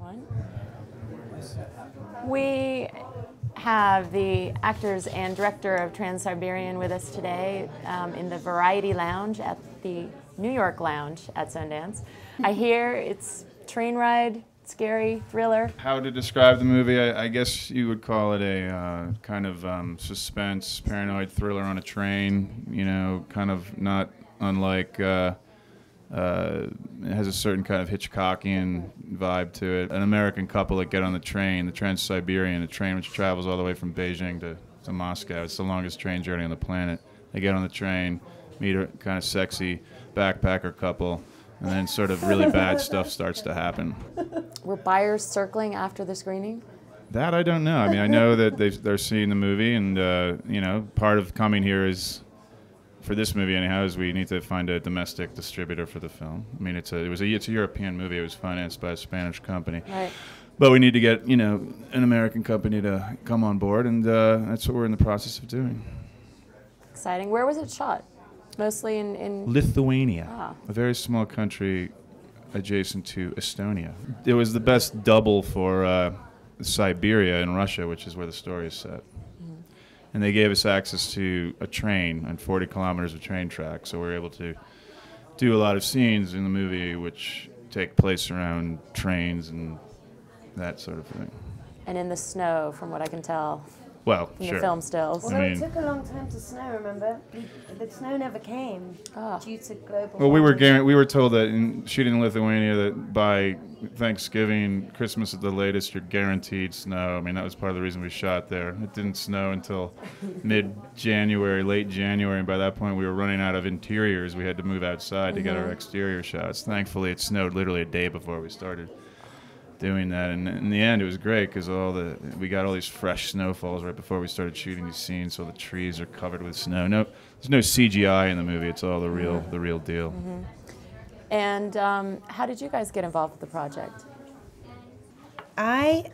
everyone. We have the actors and director of Transsiberian with us today in the Variety Lounge at the New York Lounge at Sundance. I hear it's train ride, scary, thriller. How to describe the movie? I guess you would call it a kind of suspense, paranoid thriller on a train. You know, kind of not unlike. It has a certain kind of Hitchcockian vibe to it. An American couple that get on the train, the Transsiberian, a train which travels all the way from Beijing to Moscow. It's the longest train journey on the planet. They get on the train, meet a kind of sexy backpacker couple, and then sort of really bad stuff starts to happen. Were buyers circling after the screening? That I don't know. I mean, I know that they're seeing the movie, and you know, part of coming here is, for this movie anyhow, is we need to find a domestic distributor for the film. I mean, it's a European movie. It was financed by a Spanish company. Right. But we need to get, you know, an American company to come on board, and that's what we're in the process of doing. Exciting. Where was it shot? Mostly in Lithuania, a very small country adjacent to Estonia. It was the best double for Siberia in Russia, which is where the story is set. And they gave us access to a train and 40 kilometers of train track, so we were able to do a lot of scenes in the movie which take place around trains and that sort of thing. And in the snow, from what I can tell. Well, in sure. the film stills. Although it took a long time to snow, remember? The snow never came due to global Well, we were told that in shooting in Lithuania that by Thanksgiving, Christmas at the latest, you're guaranteed snow. I mean, that was part of the reason we shot there. It didn't snow until mid-January, late January, and by that point we were running out of interiors. We had to move outside to get our exterior shots. Thankfully, it snowed literally a day before we started doing that, and in the end it was great because we got all these fresh snowfalls right before we started shooting these scenes, so the trees are covered with snow. There's no CGI in the movie. It's all the real deal. And how did you guys get involved with the project? I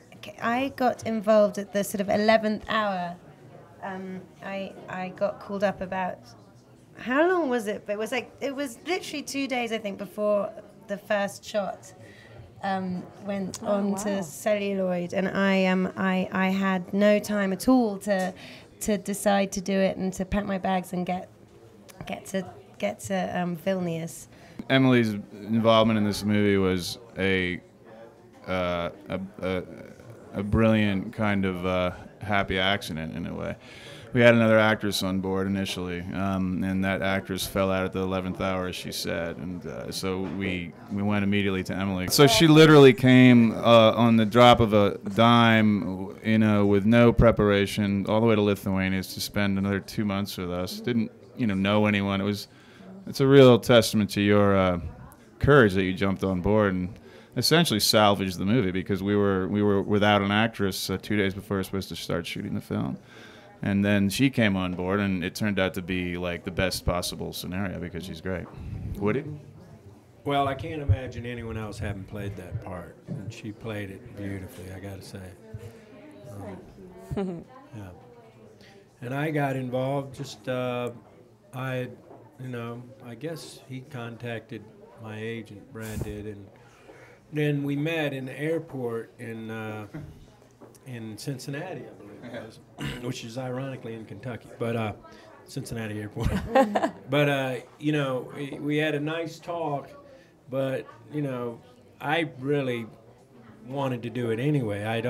got involved at the sort of 11th hour. I got called up about, how long was it? But it was literally 2 days, I think, before the first shot. Went on to celluloid, and I had no time at all to decide to do it and to pack my bags and get to Vilnius. Emily's involvement in this movie was a brilliant kind of happy accident in a way. We had another actress on board initially, and that actress fell out at the 11th hour, as she said, and so we went immediately to Emily. So she literally came on the drop of a dime, you know, with no preparation, all the way to Lithuania to spend another 2 months with us. Didn't, you know anyone. It's a real testament to your courage that you jumped on board and essentially salvaged the movie, because we were without an actress 2 days before we were supposed to start shooting the film. And then she came on board, and it turned out to be like the best possible scenario because she's great. Woody? Well, I can't imagine anyone else having played that part, and she played it beautifully, I got to say. Yeah. And I got involved just, I guess he contacted my agent, Brad did, and then we met in the airport in Cincinnati, I believe it was, which is ironically in Kentucky, but Cincinnati Airport. But, we had a nice talk, but, I really wanted to do it anyway. I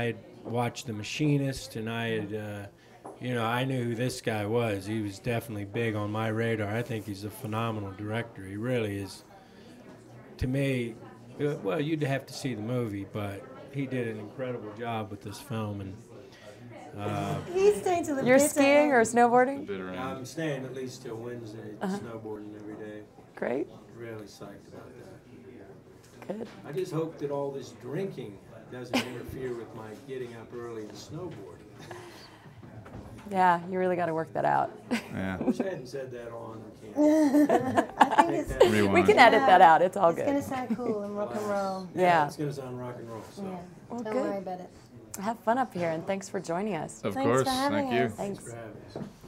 had watched The Machinist, and I had, I knew who this guy was. He was definitely big on my radar. I think he's a phenomenal director. He really is. To me, well, you'd have to see the movie, but he did an incredible job with this film, and He's staying till the You're skiing or snowboarding? I'm staying at least till Wednesday, snowboarding every day. Great. Really psyched about that. Good. I just hope that all this drinking doesn't interfere with my getting up early and snowboarding. Yeah, you really got to work that out. Yeah. I wish I hadn't said that on camera. I think it's We can edit that out. It's all it's good. going to sound cool and rock and roll. Yeah. It's going to sound rock and roll. So. Yeah. Well, Don't good. worry about it. Have fun up here, and thanks for joining us. Of Thanks course. for having Thank you. us. Thanks. Thanks for having us.